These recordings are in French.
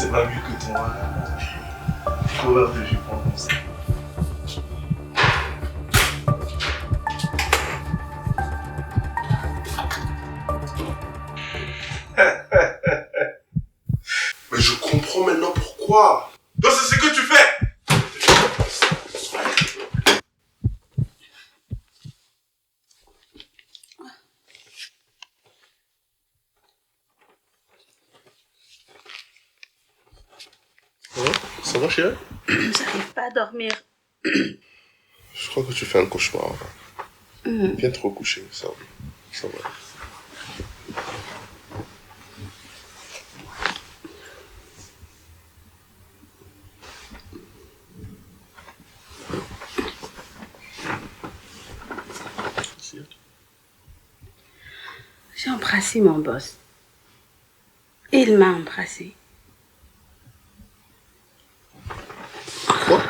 c'est pas mieux que toi. Faut voir que je prends comme ça. Mais je comprends maintenant pourquoi. Donc c'est ce que tu fais. Ça va, chérie? J'arrive pas à dormir. Je crois que tu fais un cauchemar. Viens te recoucher, ça va. Ça va. J'ai embrassé mon boss. Il m'a embrassé. Quoi?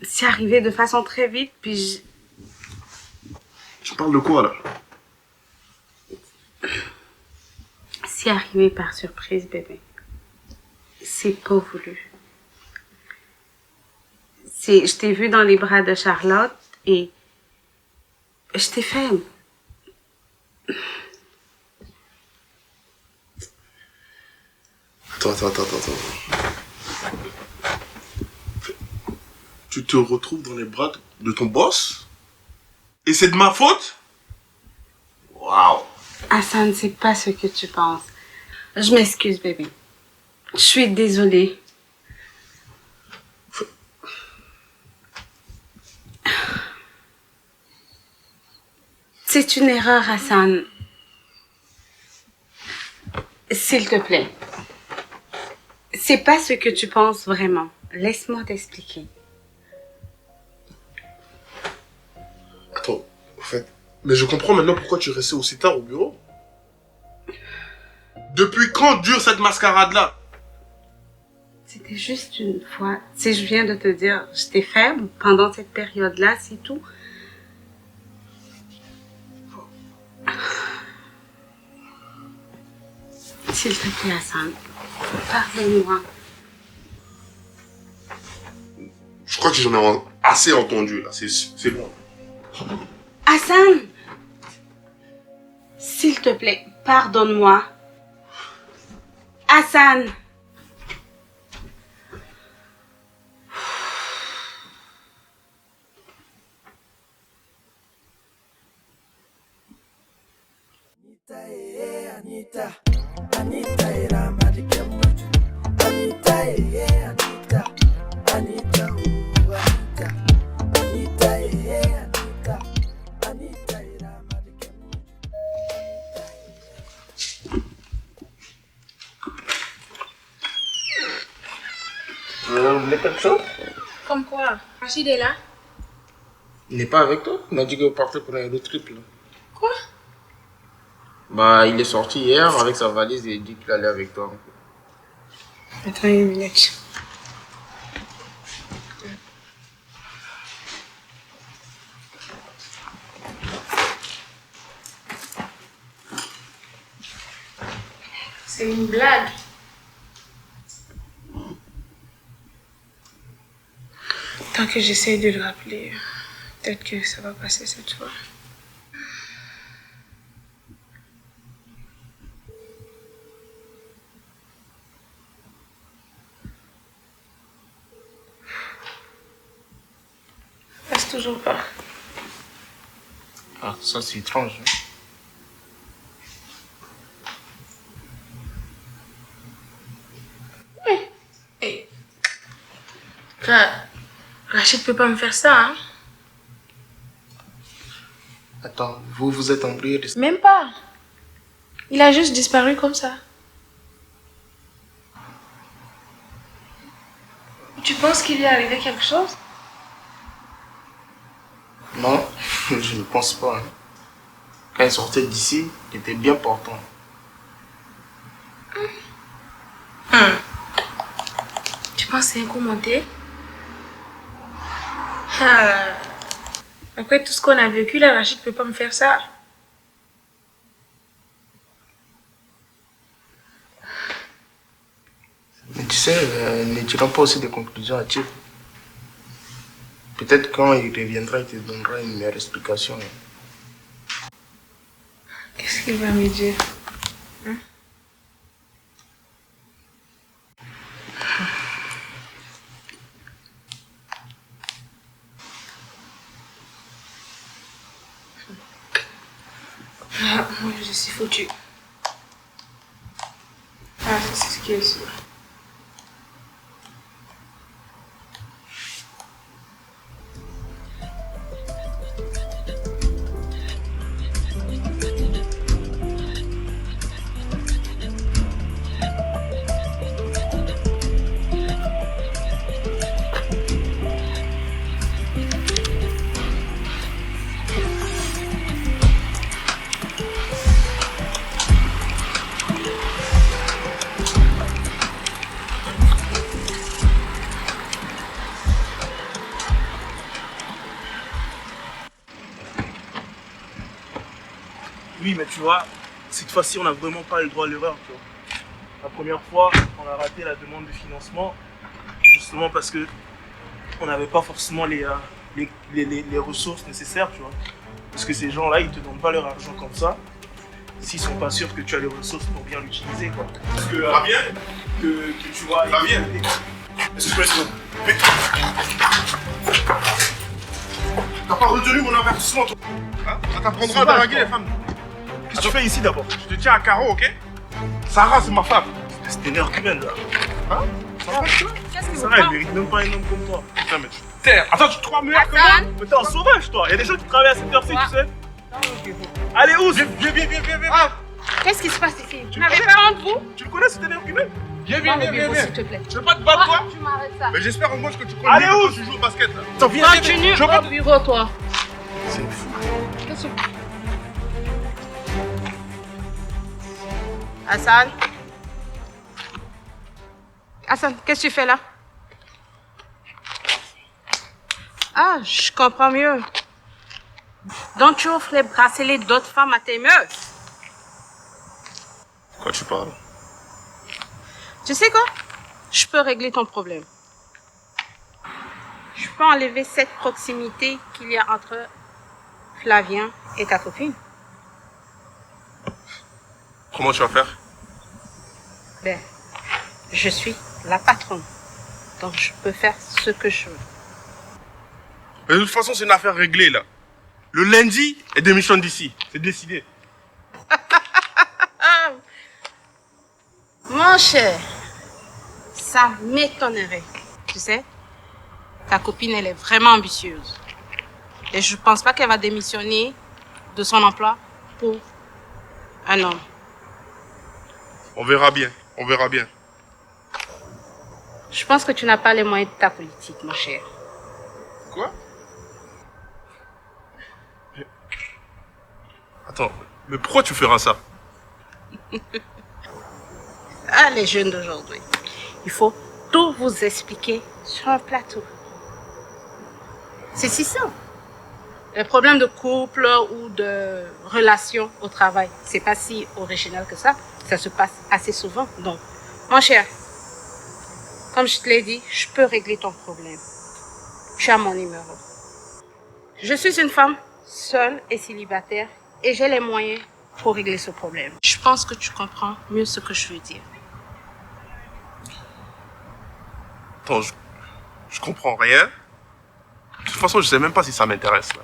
C'est arrivé de façon très vite, puis Tu parles de quoi, là? c'est arrivé par surprise, bébé. C'est pas voulu. Je t'ai vu dans les bras de Charlotte et je t'ai fait. Attends. Tu te retrouves dans les bras de ton boss? Et c'est de ma faute? Waouh! Hassan, c'est pas ce que tu penses. Je m'excuse, bébé. Je suis désolée. C'est une erreur, Hassan. S'il te plaît. C'est pas ce que tu penses vraiment. Laisse-moi t'expliquer. Attends, en fait... Mais je comprends maintenant pourquoi tu restais aussi tard au bureau. Depuis quand dure cette mascarade-là? C'était juste une fois. Si je viens de te dire, j'étais faible pendant cette période-là, c'est tout. S'il te plaît, Hassan, pardonne-moi. Je crois que j'en ai assez entendu, là. C'est bon. Hassan! S'il te plaît, pardonne-moi. Hassan! Vous voulez quelque chose? Comme quoi? Rachid est là? Il n'est pas avec toi? Il m'a dit que vous partez pour un road trip là. Quoi? Bah, il est sorti hier avec sa valise et il dit qu'il allait avec toi. Attends une minute. C'est une blague. Tant que j'essaie de le rappeler, peut-être que ça va passer cette fois. Passe toujours pas. Ah, ça c'est étrange. Hein? Hey. Rachid peut pas me faire ça, hein? Attends, vous êtes embrouillé de... Même pas. Il a juste disparu comme ça. Tu penses qu'il lui est arrivé quelque chose? Non, je ne pense pas. Hein. Quand il sortait d'ici, il était bien portant. Tu penses que c'est un coup monté? Ah. Après tout ce qu'on a vécu, là, Rachid peut pas me faire ça. sais, ne tirons pas aussi des conclusions à tirer. Peut-être quand il reviendra, il te donnera une meilleure explication. Qu'est-ce qu'il va me dire? Hein? Ah, moi, je suis foutue. Ah, c'est ce qui est sûr. Oui, mais tu vois, cette fois-ci, on n'a vraiment pas le droit à l'erreur, tu vois. La première fois, on a raté la demande de financement, justement parce que on n'avait pas forcément les ressources nécessaires, tu vois. Parce que ces gens-là, ils te donnent pas leur argent comme ça, s'ils sont pas sûrs que tu as les ressources pour bien l'utiliser, quoi. Parce que, Va bien? que tu vois... Va bien? Est-ce que je peux essayer? Mais... T'as pas retenu mon avertissement, toi? Hein? Ça t'apprendra à draguer les femmes. Qu'est-ce que tu fais ici, d'abord? Je te tiens à carreau, ok? Sarah, c'est ma femme. C'est une argument, là. Hein? Sarah, Qu'est-ce que vous Sarah, elle faites? mérite même pas un homme comme toi. putain, mais tu te terres. Attends, tu te crois meilleur que moi? Hassan? Mais t'es un sauvage, toi. Il y a des gens qui travaillent à cette heure-ci, Ouais. tu sais. Allez, où? Viens. Ah, qu'est-ce qui se passe ici? Vous n'avez pas honte, vous? Tu le connais, cet énergumène? Viens. S'il te plaît. Tu veux pas te battre, toi? Tu m'arrêtes ça. Mais j'espère au moins que tu connais Allez, quand où? tu joues au basket, là. Attends, viens. Continue au bureau, toi. C'est fou. Qu'est-ce que... Hassan? Hassan, qu'est-ce que tu fais là? Ah, je comprends mieux. Donc tu offres les bracelets d'autres femmes à tes meufs. Quoi tu parles? Tu sais quoi? Je peux régler ton problème. Je peux enlever cette proximité qu'il y a entre Flavien et ta copine. Comment tu vas faire? Ben, je suis la patronne. Donc je peux faire ce que je veux. Mais de toute façon, c'est une affaire réglée, là. Le lundi, elle démissionne d'ici. C'est décidé. Mon cher, ça m'étonnerait. Tu sais, ta copine, elle est vraiment ambitieuse. Et je pense pas qu'elle va démissionner de son emploi pour un homme. On verra bien. Je pense que tu n'as pas les moyens de ta politique, mon cher. Quoi? Attends, mais pourquoi tu feras ça? Ah, les jeunes d'aujourd'hui. Il faut tout vous expliquer sur un plateau. C'est si simple. Les problèmes de couple ou de relation au travail, c'est pas si original que ça. Ça se passe assez souvent. Donc, mon cher, comme je te l'ai dit, je peux régler ton problème. Tu as mon numéro. Je suis une femme seule et célibataire et j'ai les moyens pour régler ce problème. Je pense que tu comprends mieux ce que je veux dire. Attends, je comprends rien. De toute façon, je sais même pas si ça m'intéresse, là.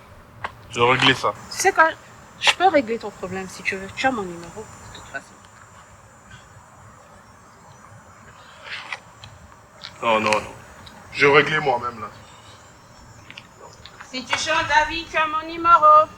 Je vais régler ça. Tu sais quoi? Je peux régler ton problème si tu veux. Tu as mon numéro, de toute façon. Non. Je vais régler moi-même, là. Si tu changes d'avis, tu as mon numéro.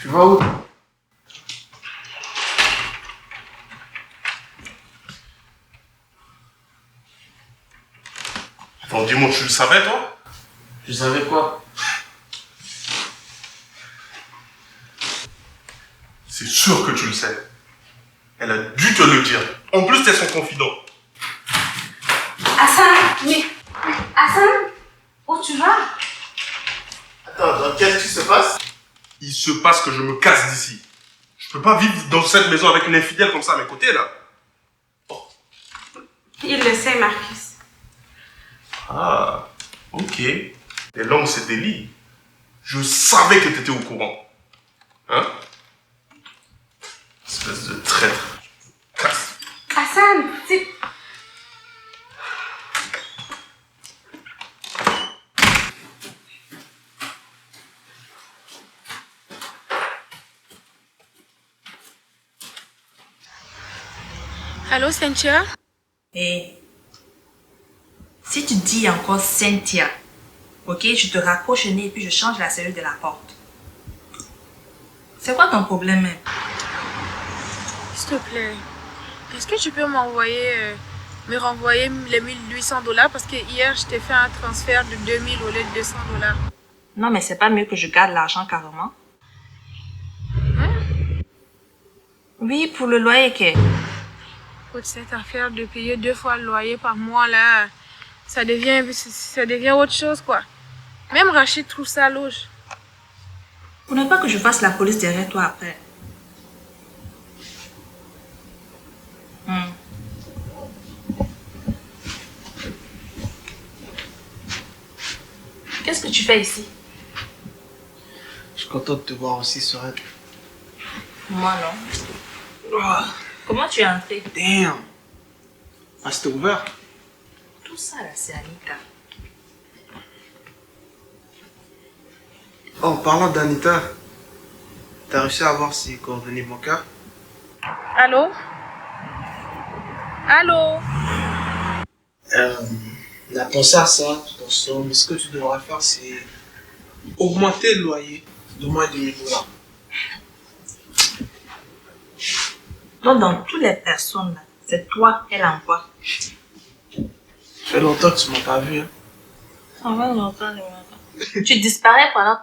Tu vas où? Bon, dis-moi, tu le savais, toi? Je savais quoi? C'est sûr que tu le sais. Elle a dû te le dire. En plus, t'es son confident. Hassan, mais... Hassan, où tu vas? Attends, qu'est-ce qui se passe? Il se passe que je me casse d'ici. Je peux pas vivre dans cette maison avec une infidèle comme ça à mes côtés, là. Il le sait, Marcus. Ah, ok. Les langues se délient. Je savais que t'étais au courant. Hein? Espèce de traître. Casse. Hassan, c'est... Allô, Cynthia? Et si tu dis encore Cynthia, ok, je te raccroche le nez et puis je change la serrure de la porte. C'est quoi ton problème, hein? S'il te plaît, est-ce que tu peux me renvoyer les $1 800 parce que hier, je t'ai fait un transfert de 2000 au lieu de $200. Non, mais c'est pas mieux que je garde l'argent carrément. Hein? Oui, pour le loyer, que. Écoute, cette affaire de payer 2 fois le loyer par mois, là, ça devient autre chose, quoi. Même Rachid trouve ça louche. Pour ne pas que je fasse la police derrière toi après. Qu'est-ce que tu fais ici? Je suis content de te voir aussi, Sorette. Moi, non. Oh, comment tu es entré? Damn! Ah, c'était ouvert? Tout ça, là, c'est Anita. Oh, en parlant d'Anita, t'as réussi à avoir ses coordonnées bancaires? Allô? Allô? On a pensé à ça, attention, mais ce que tu devrais faire, c'est augmenter le loyer de moins de $1000. Donc, dans toutes les personnes, là, c'est toi, elle envoie. Ça fait longtemps que tu m'as pas vu, hein? Ça va longtemps, tu disparais pendant,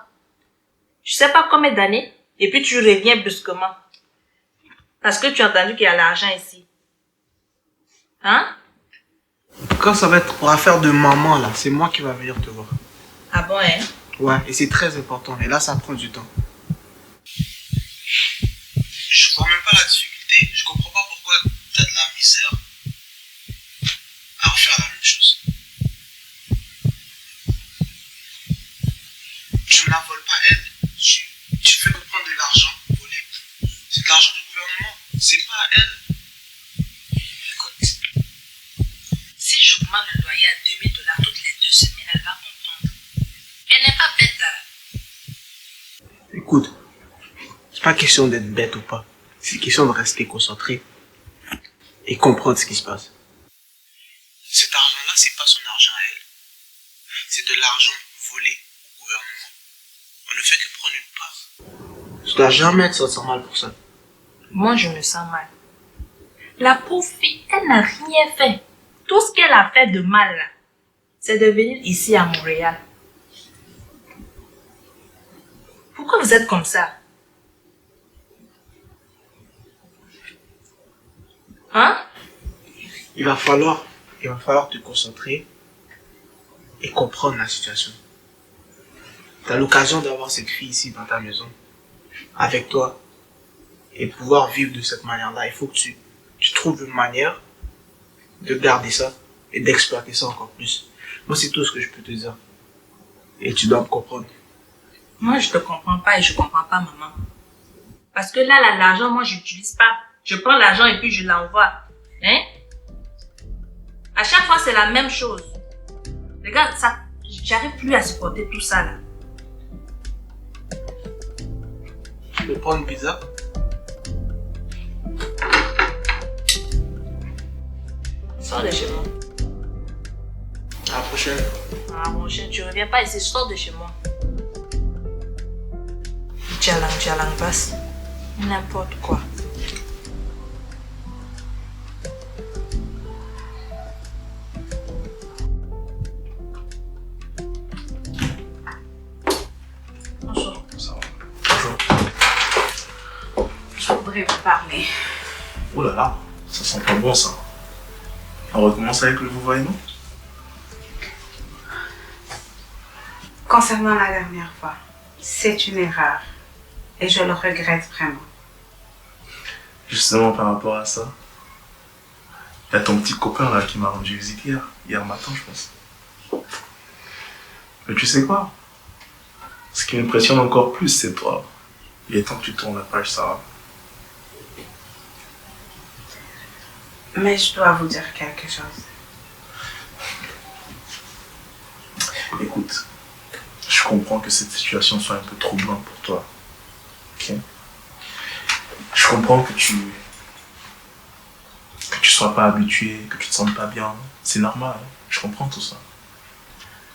je sais pas combien d'années, et puis tu reviens brusquement. Parce que tu as entendu qu'il y a l'argent ici. Hein? Quand ça va être pour affaire de maman, là, c'est moi qui va venir te voir. Ah bon, hein? Ouais, et c'est très important. Et là, ça prend du temps. Je vois même pas la difficulté. Je comprends pas pourquoi t'as de la misère à refaire la même chose. Tu ne la voles pas, elle. Tu fais que prendre de l'argent volé. C'est de l'argent du gouvernement. C'est pas à elle. Écoute, si j'augmente le loyer à $2000 toutes les 2 semaines, elle va comprendre. Elle n'est pas bête, là. Écoute, c'est pas question d'être bête ou pas. C'est question de rester concentré et comprendre ce qui se passe. Cet argent-là, c'est pas son argent à elle. C'est de l'argent volé au gouvernement. On ne fait que prendre une part. Tu dois jamais te sentir mal pour ça. Moi, je me sens mal. La pauvre fille, elle n'a rien fait. Tout ce qu'elle a fait de mal, là, c'est de venir ici à Montréal. Pourquoi vous êtes comme ça? Hein? Il va falloir te concentrer et comprendre la situation. Tu as l'occasion d'avoir cette fille ici dans ta maison, avec toi, et pouvoir vivre de cette manière-là. Il faut que tu trouves une manière de garder ça et d'exploiter ça encore plus. Moi, c'est tout ce que je peux te dire. Et tu dois me comprendre. Moi, je te comprends pas et je comprends pas maman. Parce que là, l'argent, moi, je n'utilise pas. Je prends l'argent et puis je l'envoie. Hein? À chaque fois, c'est la même chose. Regarde, ça, j'arrive plus à supporter tout ça, là. Tu veux prendre une pizza? Sors de chez moi. À la prochaine. À la prochaine, tu reviens pas ici, sors de chez moi. Jalang, passe. N'importe quoi. voudrais vous parler. Oh là là, ça sent pas bon ça. On recommence avec le vouvoiement? Concernant la dernière fois, c'est une erreur. Et je le regrette vraiment. Justement par rapport à ça, il y a ton petit copain là qui m'a rendu visite hier matin je pense. Mais tu sais quoi? Ce qui m'impressionne encore plus c'est toi. Il est temps que tu tournes la page, Sarah. Mais je dois vous dire quelque chose. Écoute, je comprends que cette situation soit un peu troublante pour toi. Ok? Je comprends que tu sois pas habitué, que tu te sentes pas bien. C'est normal, je comprends tout ça.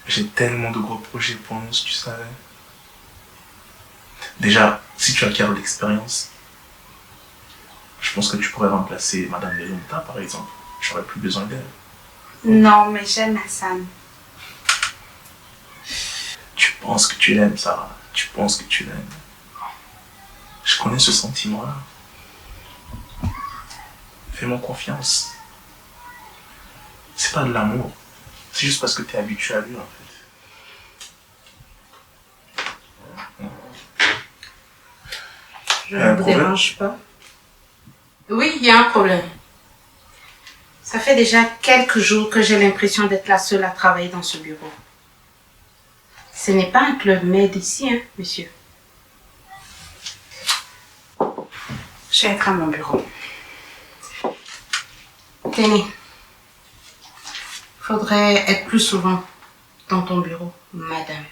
J'ai tellement de gros projets pour nous, si tu savais. Déjà, si tu acquiers de l'expérience, je pense que tu pourrais remplacer Madame Leonta, par exemple. J'aurais plus besoin d'elle. Non, mais j'aime Hassan. Tu penses que tu l'aimes, Sarah. Tu penses que tu l'aimes. Je connais ce sentiment-là. Fais-moi confiance. C'est pas de l'amour. C'est juste parce que tu es habitué à lui, en fait. Je ne vous dérange pas. Oui, il y a un problème. Ça fait déjà quelques jours que j'ai l'impression d'être la seule à travailler dans ce bureau. Ce n'est pas un club med ici, hein, monsieur. Je vais être à mon bureau. Tenez. Faudrait être plus souvent dans ton bureau, madame.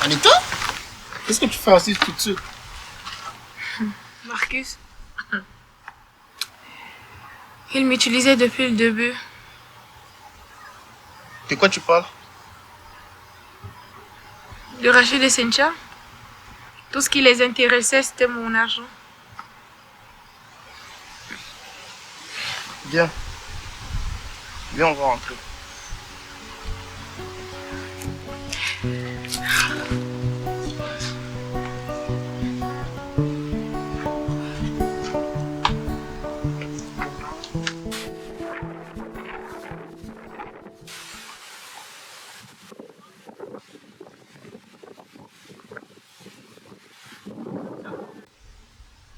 Anita? Qu'est-ce que tu fais assise tout de suite? Marcus, il m'utilisait depuis le début. De quoi tu parles? De Rachid et Cynthia, tout ce qui les intéressait, c'était mon argent. Viens. Viens, on va rentrer.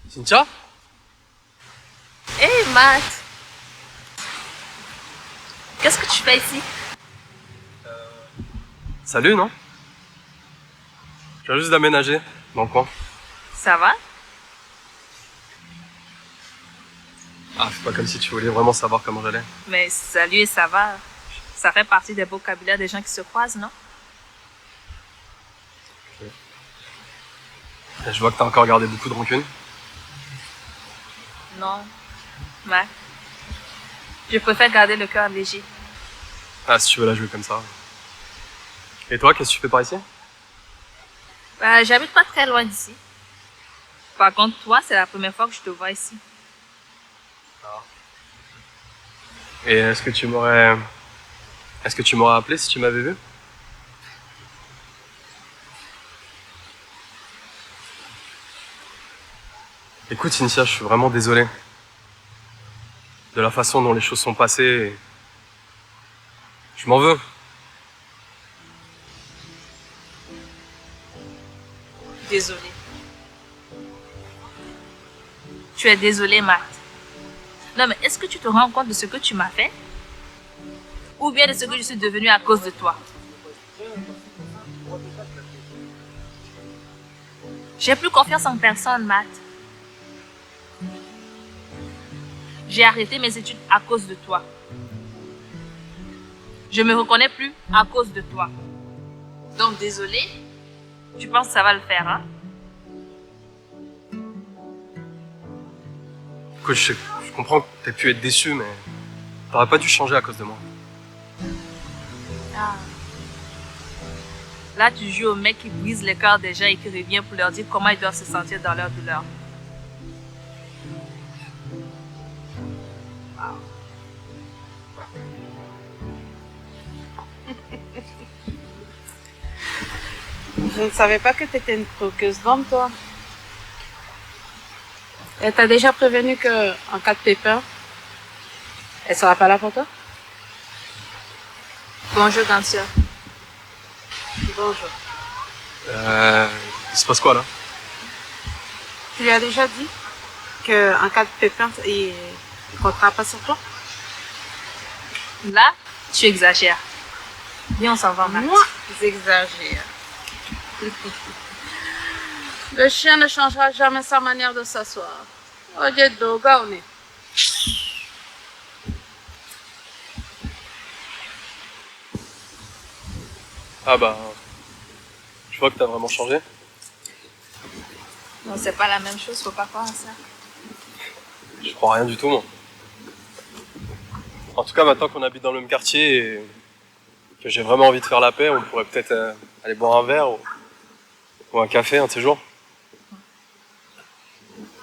Cynthia? Hey Matt! Qu'est-ce que tu fais ici? Salut, non? Je viens juste d'aménager dans le coin. Ça va? Ah, c'est pas comme si tu voulais vraiment savoir comment j'allais. Mais salut et ça va. Ça fait partie des vocabulaires des gens qui se croisent, non? Et je vois que t'as encore gardé beaucoup de rancune. Non. Matt. Je préfère garder le cœur léger. Ah, si tu veux la jouer comme ça. Et toi, qu'est-ce que tu fais par ici? Bah, j'habite pas très loin d'ici. Par contre, toi, c'est la première fois que je te vois ici. Et est-ce que tu m'aurais appelé si tu m'avais vu? Écoute, Cynthia, je suis vraiment désolé de la façon dont les choses sont passées. Je m'en veux. Désolé. Tu es désolé, Matt. Non, mais est-ce que tu te rends compte de ce que tu m'as fait? Ou bien de ce que je suis devenue à cause de toi? J'ai plus confiance en personne, Matt. J'ai arrêté mes études à cause de toi. Je me reconnais plus à cause de toi. Donc, désolé. Tu penses que ça va le faire, hein? Écoute, je comprends que t'aies pu être déçu, mais t'aurais pas dû changer à cause de moi. Ah. Là, tu joues au mec qui brise le cœur des gens et qui revient pour leur dire comment ils doivent se sentir dans leur douleur. Je ne savais pas que tu étais une croqueuse d'homme, toi. Elle t'a déjà prévenu que en cas de pépin, elle sera pas là pour toi? Bonjour, grande sœur. Bonjour. Il se passe quoi là? Tu lui as déjà dit qu'en cas de pépin, il ne comptera pas sur toi? Là, tu exagères. Viens, on s'en va, Max. Moi, j'exagère. Le chien ne changera jamais sa manière de s'asseoir. Oye, doga, on est. Ah bah... Je vois que t'as vraiment changé. Non, c'est pas la même chose, faut pas croire à ça. Je crois rien du tout, moi. En tout cas, maintenant qu'on habite dans le même quartier et que j'ai vraiment envie de faire la paix, on pourrait peut-être aller boire un verre ou un café un de ces jours.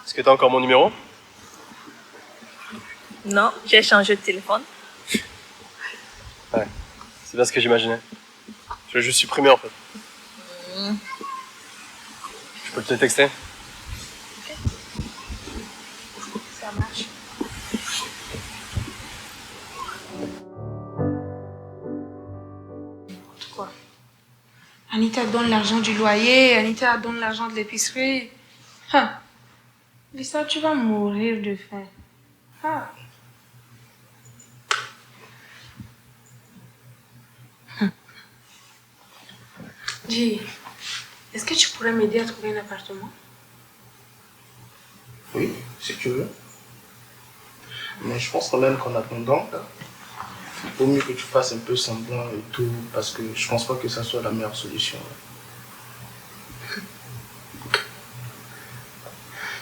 Est-ce que t'as encore mon numéro? Non, j'ai changé de téléphone. Ouais, c'est bien ce que j'imaginais. Je l'ai juste supprimé en fait. Je peux te le texter? Ça marche. Quoi? Anita donne l'argent du loyer, Anita donne l'argent de l'épicerie. Ah. Lisa, tu vas mourir de faim. Ah. Dis, est-ce que tu pourrais m'aider à trouver un appartement? Oui, si tu veux. Mais je pense quand même qu'en attendant, il vaut mieux que tu fasses un peu semblant et tout, parce que je pense pas que ça soit la meilleure solution.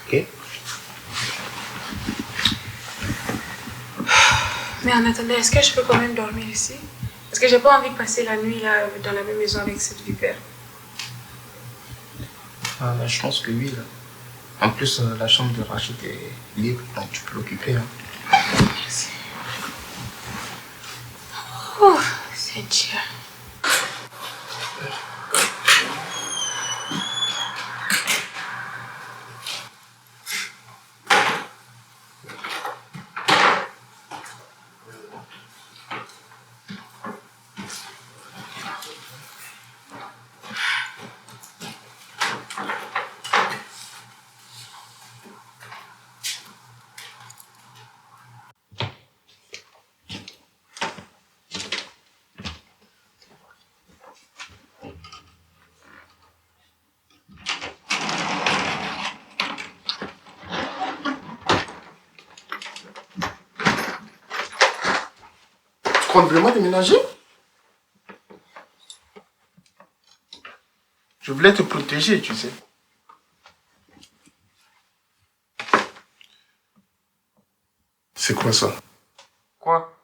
Ok? Mais en attendant, est-ce que je peux quand même dormir ici? Parce que j'ai pas envie de passer la nuit là, dans la même maison avec cette vipère. Ah, je pense que oui. Là. En plus, la chambre de Rachid est libre, donc tu peux l'occuper. Hein. Merci. Oh, c'est Dieu. Tu comptes vraiment déménager? Je voulais te protéger, tu sais. C'est quoi ça? Quoi?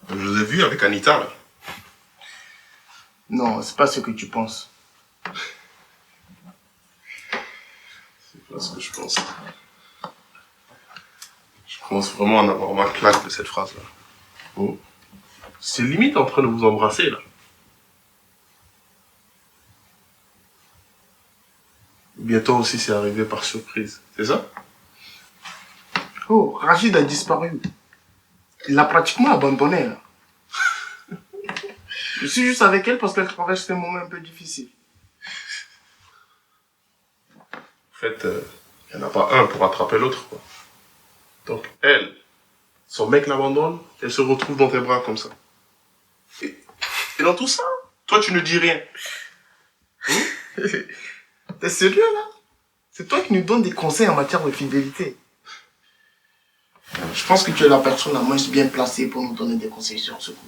Je vous ai vu avec Anita, là. Non, c'est pas ce que tu penses. C'est pas ce que je pense. Je commence vraiment à en avoir ma claque de cette phrase-là. Oh. C'est limite en train de vous embrasser, là. Bientôt aussi, c'est arrivé par surprise. C'est ça? Oh, Rachid a disparu. Il l'a pratiquement abandonné, là. Je suis juste avec elle parce qu'elle traverse des moments un peu difficiles. En fait, il n'y en a pas un pour attraper l'autre, quoi. Donc, elle, son mec l'abandonne, elle se retrouve dans tes bras comme ça. Et dans tout ça, toi, tu ne dis rien. T'es sérieux, là? C'est toi qui nous donnes des conseils en matière de fidélité. Je pense que tu es la personne la moins bien placée pour nous donner des conseils sur ce coup.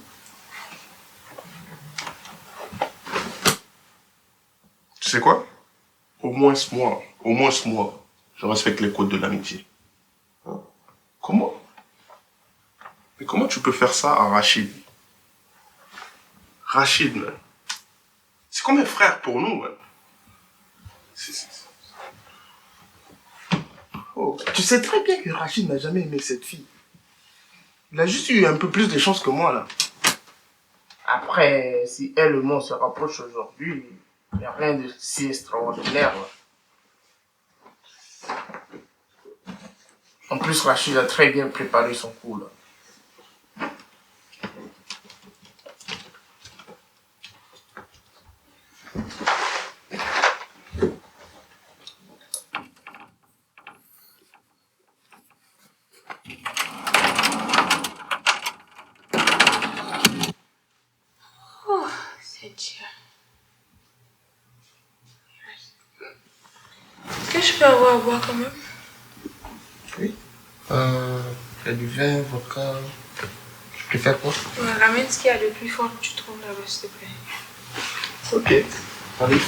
Tu sais quoi? Au moins moi, je respecte les codes de l'amitié. Hein? Comment? Mais comment tu peux faire ça à Rachid? Rachid, man. C'est comme un frère pour nous, man. Oh, tu sais très bien que Rachid n'a jamais aimé cette fille. Il a juste eu un peu plus de chance que moi, là. Après, si elle et moi on se rapproche aujourd'hui, il n'y a rien de si extraordinaire, là. En plus, Rachid a très bien préparé son coup, là. C'est dur. Est-ce que je peux avoir à boire quand même? Oui. Il y a du vin, vodka. Tu préfères quoi? Ouais, ramène ce qu'il y a de plus fort que tu trouves là-bas, s'il te plaît. Ok. Allez.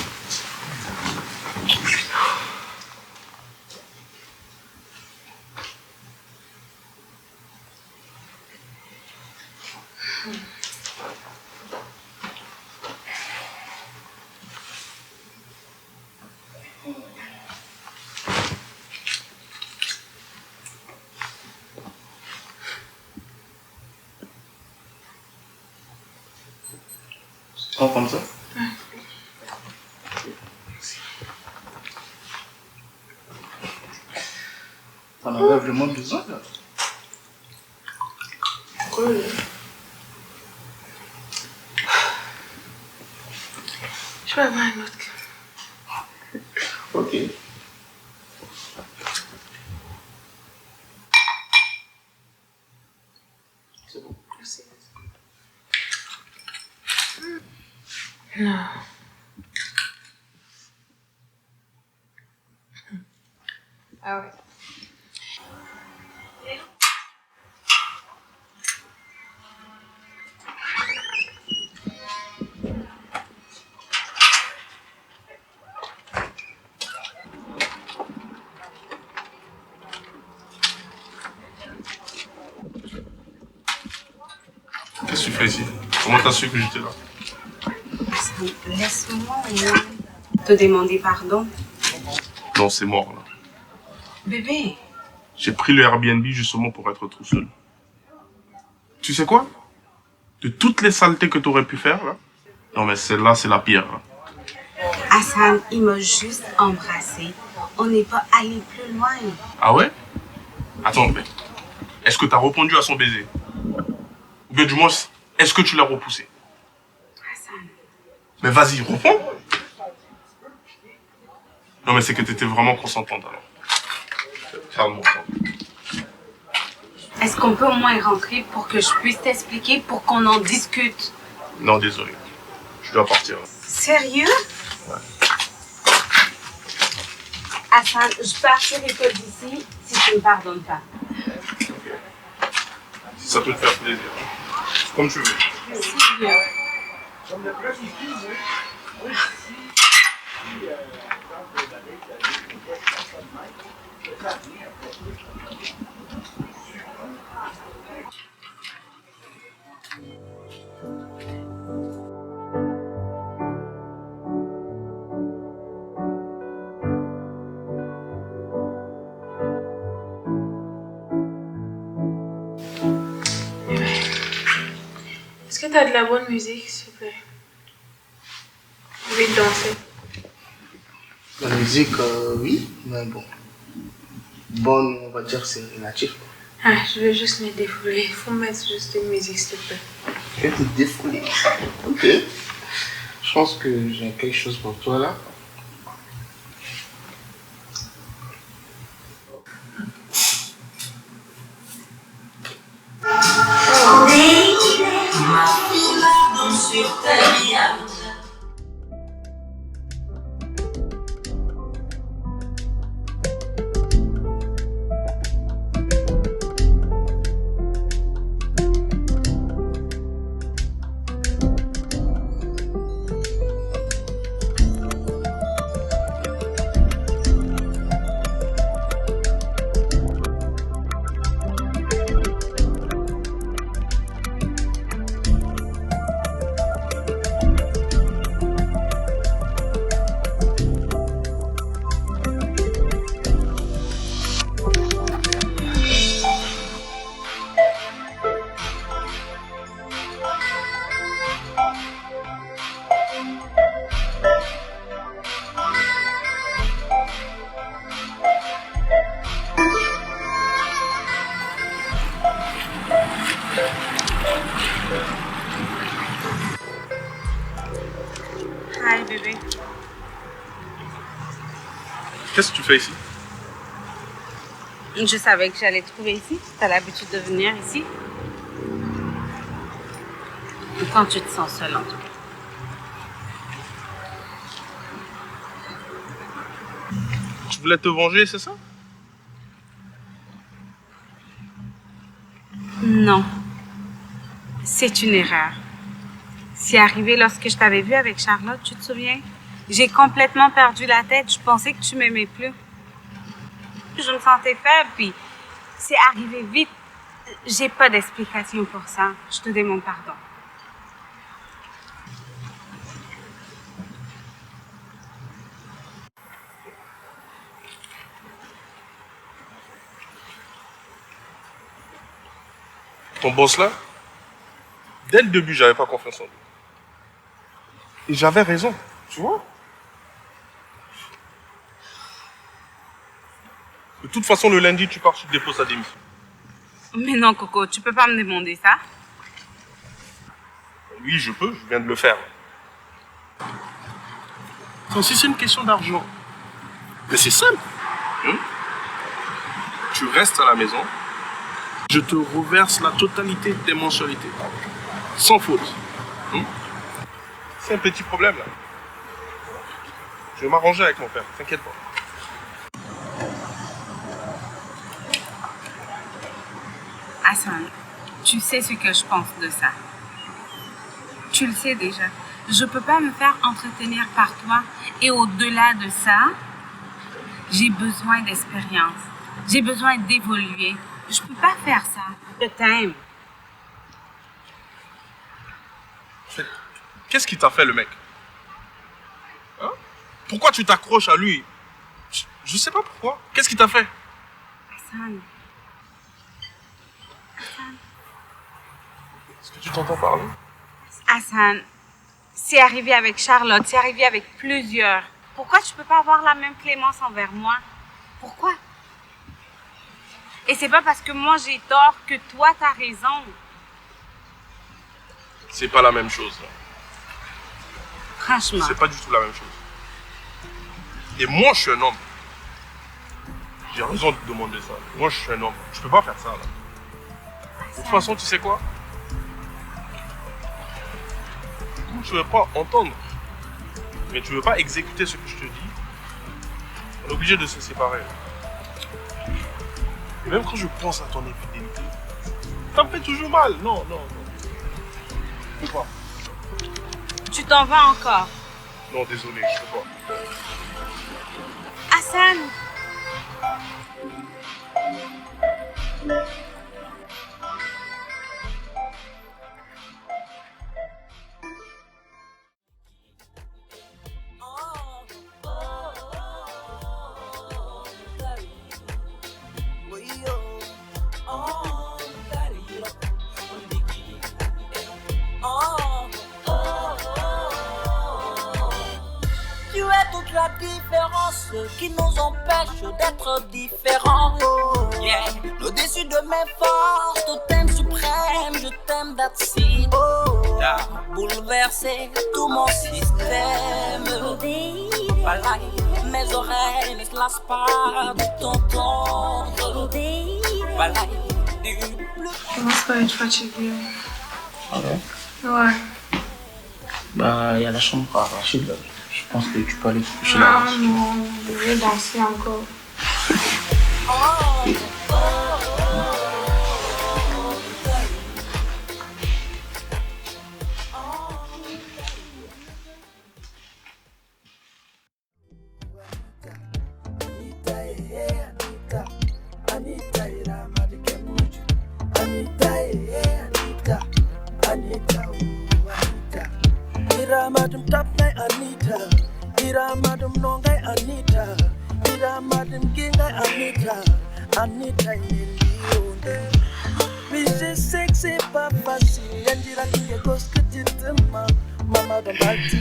Oh, comme ça? T'en avais vraiment besoin, là? Cool. Je vais avoir un autre. Ok. C'est bon. Merci. Non. Ah ouais. Qu'est-ce que tu fais ici? Comment t'as su que j'étais là? Laisse-moi te demander pardon. Non, c'est mort, là. Bébé. J'ai pris le Airbnb justement pour être tout seul. Tu sais quoi? De toutes les saletés que t'aurais pu faire, là, non mais celle-là, c'est la pire. Là. Hassan, il m'a juste embrassé. On n'est pas allé plus loin. Ah ouais? Attends, mais est-ce que t'as répondu à son baiser? Ou bien du moins, est-ce que tu l'as repoussé? Hassan. Mais vas-y, réponds. Non mais c'est que t'étais vraiment consentante alors. Ferme-moi. Est-ce qu'on peut au moins rentrer pour que je puisse t'expliquer, pour qu'on en discute? Non, désolé. Je dois partir. Sérieux? Ouais. Hassan, je partirai pas d'ici si tu me pardonnes pas. Ok. Si ça peut te faire plaisir. Comme tu veux. Merci bien. Est-ce que t'as de la bonne musique, s'il te plaît? J'ai envie de danser. La musique, oui, mais bon. Bonne, on va dire, c'est relatif. Ah, je vais juste me défouler. Il faut mettre juste une musique, s'il te plaît. Je vais te défouler. Ok. Je pense que j'ai quelque chose pour toi là. Qu'est-ce que tu fais ici? Je savais que j'allais te trouver ici. Tu as l'habitude de venir ici. Ou quand tu te sens seule, en tout cas. Tu voulais te venger, c'est ça? Non. C'est une erreur. C'est arrivé lorsque je t'avais vu avec Charlotte, tu te souviens? J'ai complètement perdu la tête. Je pensais que tu m'aimais plus. Je me sentais faible, puis c'est arrivé vite. J'ai pas d'explication pour ça. Je te demande pardon. Ton boss là, dès le début, j'avais pas confiance en lui. Et j'avais raison, tu vois? De toute façon, le lundi, tu pars, tu te déposes ta démission. Mais non, Coco, tu peux pas me demander ça. Oui, je peux, je viens de le faire. Si c'est une question d'argent, mais c'est simple. Tu restes à la maison, je te reverse la totalité des mensualités. Sans faute. C'est un petit problème là. Je vais m'arranger avec mon père, t'inquiète pas. Hassan, tu sais ce que je pense de ça. Tu le sais déjà. Je peux pas me faire entretenir par toi. Et au-delà de ça, j'ai besoin d'expérience. J'ai besoin d'évoluer. Je peux pas faire ça. Je t'aime. Qu'est-ce qui t'a fait le mec? Hein? Pourquoi tu t'accroches à lui? Je sais pas pourquoi. Qu'est-ce qui t'a fait? Hassan. Est-ce que tu t'entends parler? Hassan, c'est arrivé avec Charlotte, c'est arrivé avec plusieurs. Pourquoi tu peux pas avoir la même clémence envers moi? Pourquoi? Et c'est pas parce que moi j'ai tort que toi t'as raison. C'est pas la même chose. Là. Franchement. C'est pas du tout la même chose. Et moi, je suis un homme. J'ai raison de te demander ça. Moi, je suis un homme. Je peux pas faire ça, là. De toute façon, tu sais quoi? Tu veux pas entendre, mais tu veux pas exécuter ce que je te dis. On est obligé de se séparer. Et même quand je pense à ton infidélité, ça me fait toujours mal. Non, non, non. Je peux pas. Tu t'en vas encore. Non, désolé, je peux pas. Hassan. La différence qui nous empêche d'être différents. Yeah. Au-dessus de mes forces, totem suprême, je t'aime, that's it. T'as bouleversé tout mon système. Voilà, mes oreilles ne se lassent pas de t'entendre. Voilà, du plus. Je commence par être fatiguée. Ah ouais? Ouais. Bah, il y a la chambre à Rachid là. Je pense que tu peux aller te coucher là. Ah non, je vais danser encore. Madam Tap Night Anita, Ira Madam Nongai Anita, Ira Madam Gingai Anita, Anita in the Miss sexy papa, Anjira Kinga Koskatitama, Mama the Bati,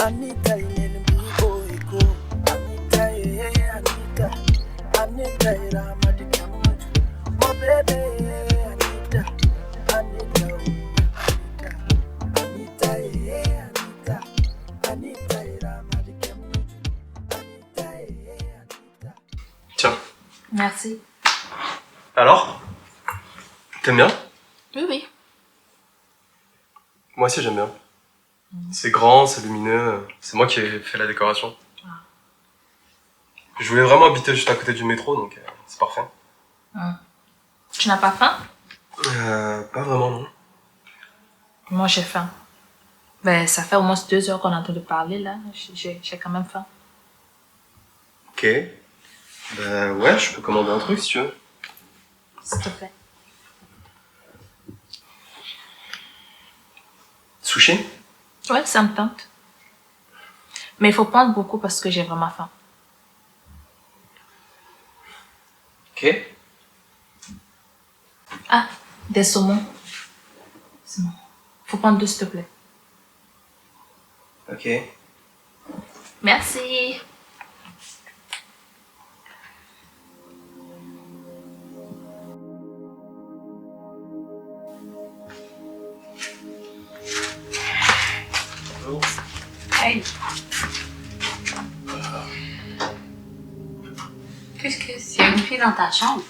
Anita in the Boyko, Anita, Anita, Anita, Ira Madam, my baby, Anita, Anita. Anita, Anita, Anita, Merci. Alors? T'aimes bien? Oui, oui. Moi aussi j'aime bien. C'est grand, c'est lumineux, c'est moi qui ai fait la décoration. Je voulais vraiment habiter juste à côté du métro, donc c'est parfait. Tu n'as pas faim? Pas vraiment, non. Moi, j'ai faim. Ben, ça fait au moins 2 heures qu'on est en train de parler, là. J'ai quand même faim. Ok. Ben ouais, je peux commander un truc si tu veux. S'il te plaît. Sushi? Ouais, ça me tente. Mais il faut prendre beaucoup parce que j'ai vraiment faim. Ok. Ah, des saumons. C'est bon. Faut prendre 2, s'il te plaît. Ok. Merci. Hey. Qu'est-ce que c'est? Il y a une fille dans ta chambre?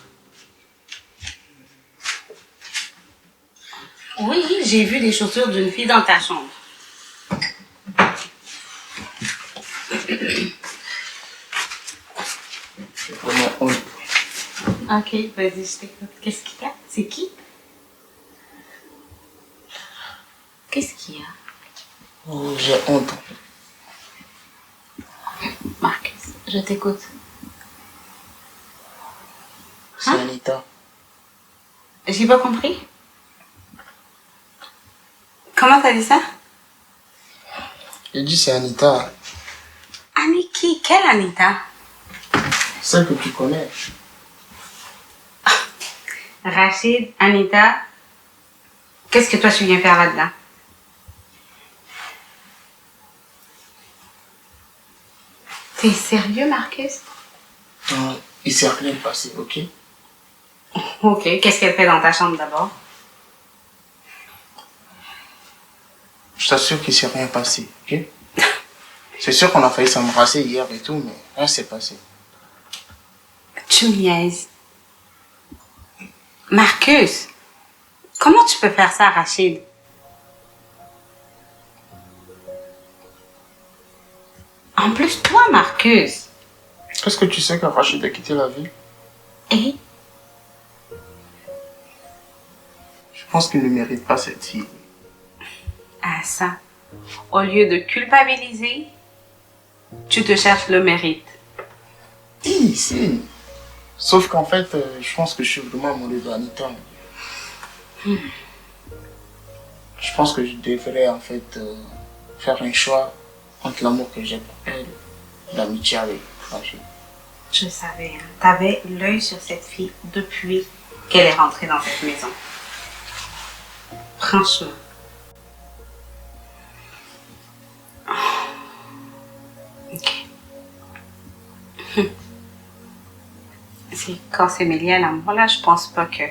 Oui, j'ai vu des chaussures d'une fille dans ta chambre. Vraiment honte. Ok, vas-y, je t'écoute. Qu'est-ce qu'il y a? C'est qui? Qu'est-ce qu'il y a? Oh, j'ai honte. Marcus, je t'écoute. C'est Anita. J'ai pas compris. Comment t'as dit ça? J'ai dit c'est Anita. Aniki, quelle Anita? Celle que tu connais. Rachid, Anita, qu'est-ce que toi tu viens faire là-dedans? T'es sérieux, Marcus? Non, il s'est rien passé, ok? Ok, qu'est-ce qu'elle fait dans ta chambre d'abord? Je t'assure qu'il s'est rien passé, ok? C'est sûr qu'on a failli s'embrasser hier et tout, mais rien s'est passé. Tu me niaises. Marcus, comment tu peux faire ça, Rachid? En plus, toi, Marcus. Est-ce que tu sais que Rachid a quitté la ville? Et? Je pense qu'il ne mérite pas cette fille. Ah, ça. Au lieu de culpabiliser, tu te cherches le mérite. Si, si. Sauf qu'en fait, je pense que je suis vraiment amoureux d'Anita. Je pense que je devrais en fait faire un choix entre l'amour que j'ai pour elle et l'amitié avec Rachid. Je savais, hein. T'avais l'œil sur cette fille depuis qu'elle est rentrée dans cette maison. Franchement. Ok. Quand c'est mêlé à l'amour, là, je pense pas que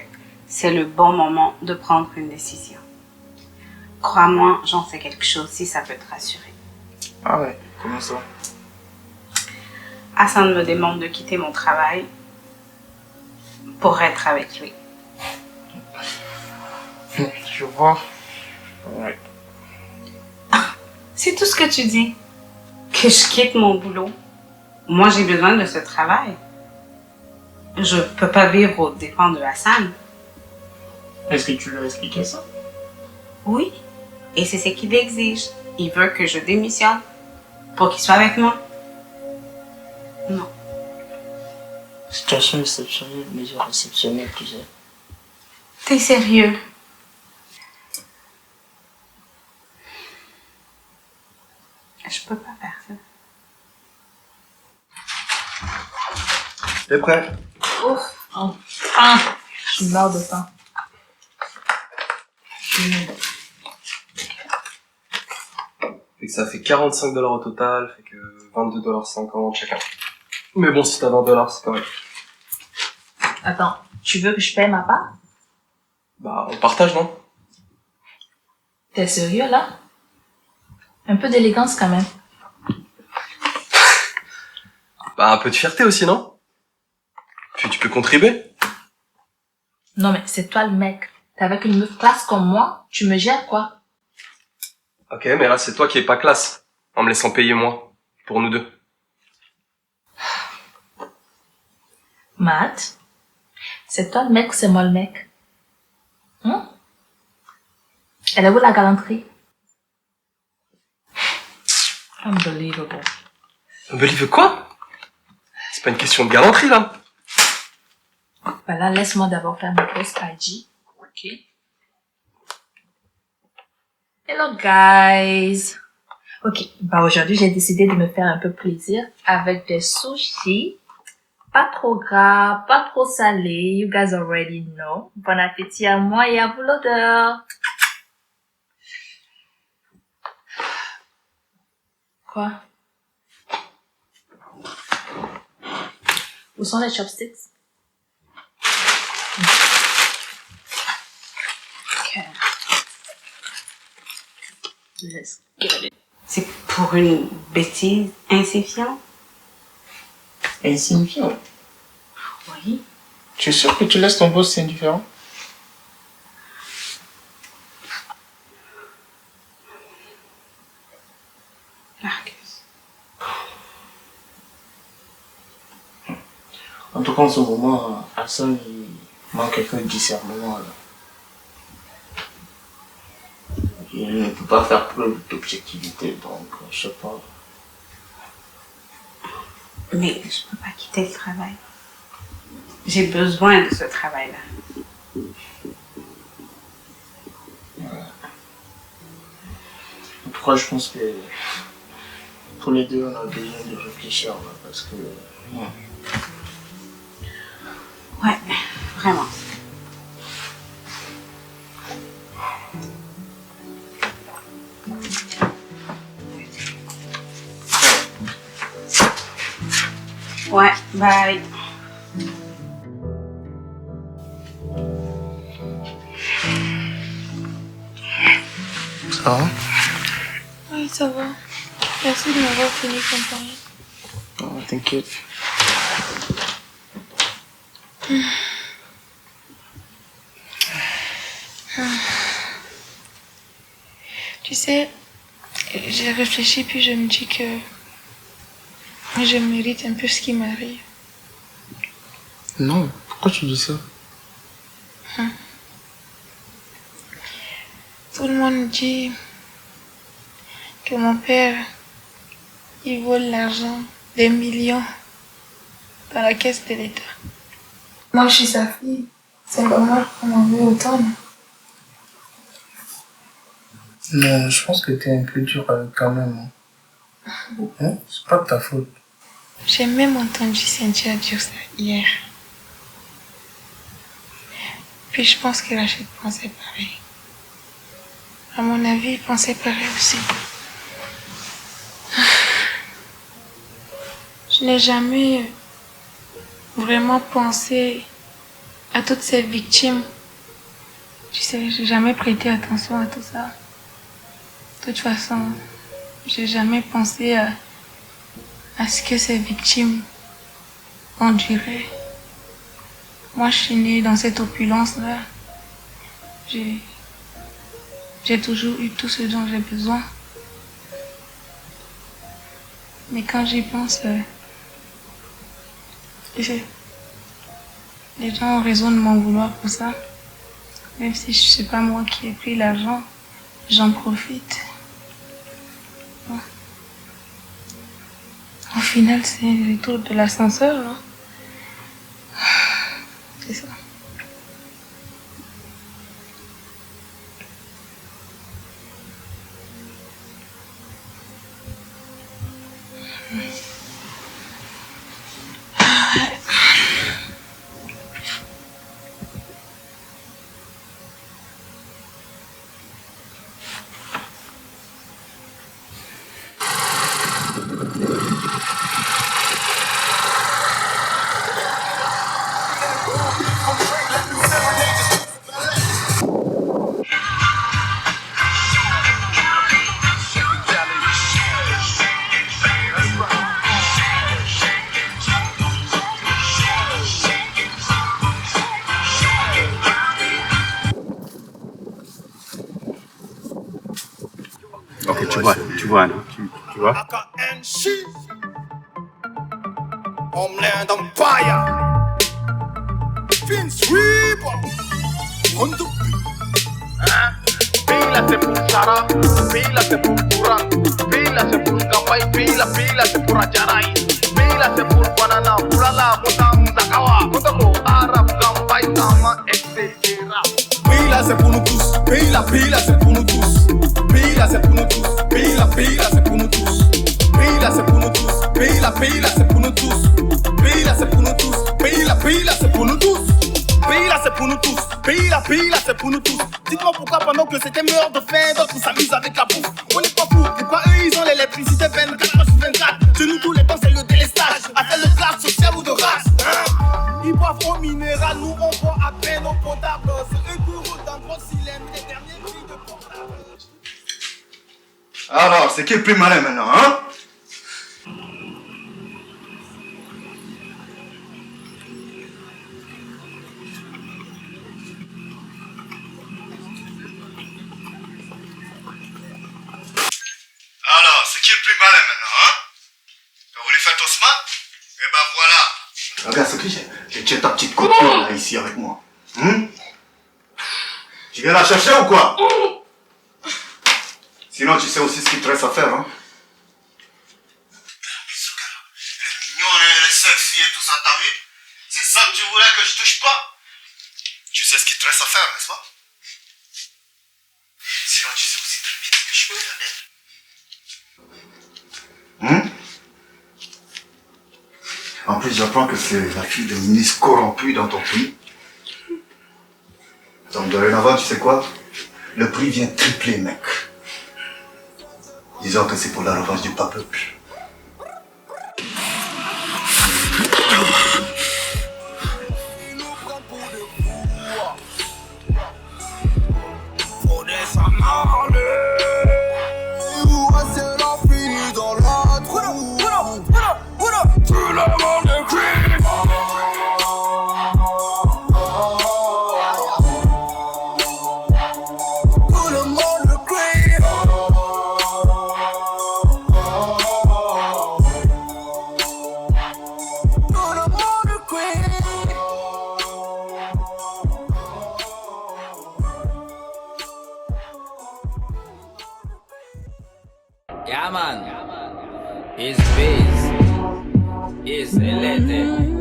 c'est le bon moment de prendre une décision. Crois-moi, j'en sais quelque chose si ça peut te rassurer. Ah ouais, comment ça? Hassan me demande de quitter mon travail pour être avec lui. Je vois. Ouais. C'est tout ce que tu dis. Que je quitte mon boulot. Moi, j'ai besoin de ce travail. Je peux pas vivre aux dépens de Hassan. Est-ce que tu lui as expliqué ça? Oui. Et c'est ce qu'il exige. Il veut que je démissionne pour qu'il soit avec moi. Non. Situation exceptionnelle, mesure exceptionnelle, tu sais. T'es sérieux? Je peux pas faire ça. T'es prêt? Oh, enfin, je suis mort de faim. Fait que ça fait 45 $ au total, fait que 22,50 $ chacun. Mais bon, si t'as 20 $, c'est correct. Attends, tu veux que je paye ma part? Bah, on partage, non? T'es sérieux, là? Un peu d'élégance, quand même. Bah, un peu de fierté aussi, non? Puis tu peux contribuer. Non, mais c'est toi le mec. T'es avec une meuf classe comme moi, tu me gères quoi? Ok, mais là, c'est toi qui es pas classe. En me laissant payer moi. Pour nous deux. Matt, c'est toi le mec ou c'est moi le mec? Elle est où la galanterie? Unbelievable. Unbelievable quoi? C'est pas une question de galanterie, là. Bah là, laisse-moi d'abord faire mon post IG. Ok. Hello, guys. Ok, bah aujourd'hui, j'ai décidé de me faire un peu plaisir avec des sushis. Pas trop gras, pas trop salé. You guys already know. Bon appétit à moi et à vous l'odeur. Quoi? Où sont les chopsticks? Ok. Let's get it. C'est pour une bêtise insignifiante? Insignifiant. Oui. Tu es sûr que tu laisses ton boss indifférent? Marcus. En tout cas, en ce moment, Hassan, il manque un peu de discernement. Là. Il ne peut pas faire preuve d'objectivité, donc je sais pas. Mais je peux pas quitter le travail. J'ai besoin de ce travail-là. En tout cas, je pense que tous les deux, on a besoin de réfléchir, là, parce que... Ouais, vraiment. Ouais, bye. Ça va? Oui, ça va. Merci de m'avoir tenu compagnie. Non, t'inquiète. Tu sais, j'ai réfléchi puis je me dis que je mérite un peu ce qui m'arrive. Non, pourquoi tu dis ça? Tout le monde dit que mon père, il vole l'argent des millions dans la caisse de l'État. Moi, je suis sa fille. C'est normal qu'on en veut autant. Non, je pense que t'es un peu dur quand même. Hein? C'est pas de ta faute. J'ai même entendu Cynthia dire ça hier. Puis je pense que Rachid pensait pareil. À mon avis, il pensait pareil aussi. Je n'ai jamais vraiment pensé à toutes ces victimes. Tu sais, j'ai jamais prêté attention à tout ça. De toute façon, j'ai jamais pensé à ce que ces victimes enduraient. Moi, je suis née dans cette opulence-là. J'ai toujours eu tout ce dont j'ai besoin. Mais quand j'y pense, les gens ont raison de m'en vouloir pour ça. Même si je sais pas moi qui ai pris l'argent, j'en profite. Bon. Au final, c'est le tour de l'ascenseur, hein. C'est ça. tu vois, non? Tu vois? Homeland Empire. Vince Reaper. On the Pila c'est pour Sarah, pila c'est pour Kouran, pila c'est pour Gambay, pila c'est pour Ajaray, pila c'est pour Banana, Oulala, Motam, Zakawa, Kotoko, Arab, Gambay, Sama, etc. Pila c'est pour nous tous, pila c'est pour nous tous, pila c'est pour nous tous, pila c'est pour nous tous, pila c'est pour nous tous, pila c'est pour nous tous, pila c'est pour nous tous, pila c'est pour nous tous. Pays là c'est pour nous tous, pays là c'est pour nous tous. Dites-moi pourquoi pendant que c'était meurt de faim, d'autres s'amusent avec la bouffe. On n'est pas fous, pourquoi eux ils ont l'électricité 24h/24. Chez nous tous les temps c'est le délestage, afin de classe sociale ou de race, hein? Ils boivent au minéral, nous on boit à peine au potable. C'est eux qui roulent dans gros cylindres, les derniers cris de portable. Alors, c'est qui le plus malin maintenant, hein? Alors, c'est qui le plus malin maintenant, hein? T'as voulu faire ton smart? Eh ben voilà. Regarde, c'est qui j'ai ta petite copine là, ici avec moi. Tu viens la chercher ou quoi? Sinon, tu sais aussi ce qu'il te reste à faire, hein? Ce gars-là, elle est mignonne, elle est sexy et tout ça, t'as vu? C'est ça que tu voulais que je touche pas? Tu sais ce qu'il te reste à faire, n'est-ce pas? Sinon, tu sais aussi très bien ce que je peux faire d'elle. En plus, j'apprends que c'est la fille d'un ministre corrompu dans ton pays. Donc, dorénavant, tu sais quoi? Le prix vient tripler, mec. Disons que c'est pour la revanche du peuple. Yeah, man. It's biz. It's elite.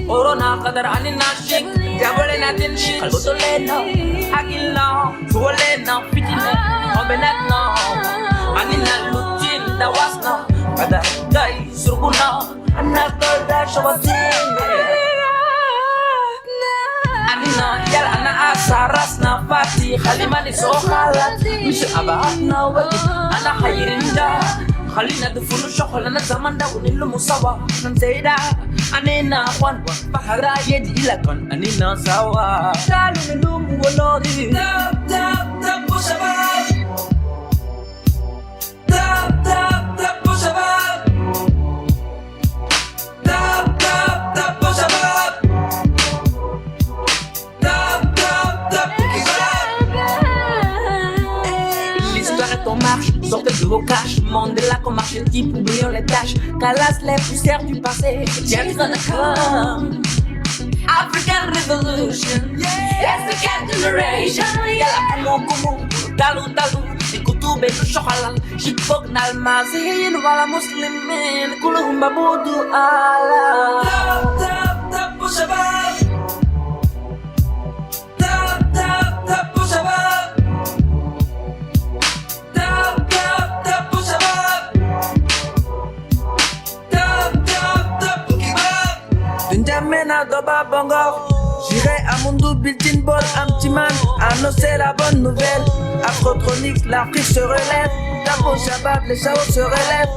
Corona qadar anina shik jabolena din shik qalbotolena agilna tuwalena fitina obenatna anina lutin dawasna qadar gai surguna anna da shawatin anina yal ana asarasna fati khalimani sokhalat mish abatna wajid ana khayrinda خلينا دفن شغلنا زمان ده ونلم سوا ننسيدا أنينا خوان بحرا يدي لكن أنينا سوا تعالوا نلوم ونودي تاب تاب تاب شباب تاب تاب تاب شباب تاب تاب تاب شباب تاب تاب تاب l'histoire est en marche, sortez de vos caches, Mandela comme archétype, oublions les tâches, calasse les poussières du passé, James gonna come. African Revolution, yes, the cat generation, yala kumu, dalu, ikutu betu shohalal, shikfok nalmazin, wala muslimin, kuluhum babudu ala. Tap, tap, tap, pushabab. Tap, tap, tap, pushabab. Mena doba bongo, j'irai à mon double built-in ball, un petit man, annoncer la bonne nouvelle. Afrotronique, l'Afrique se relève, Tapo Shabab, les chaos se relèvent.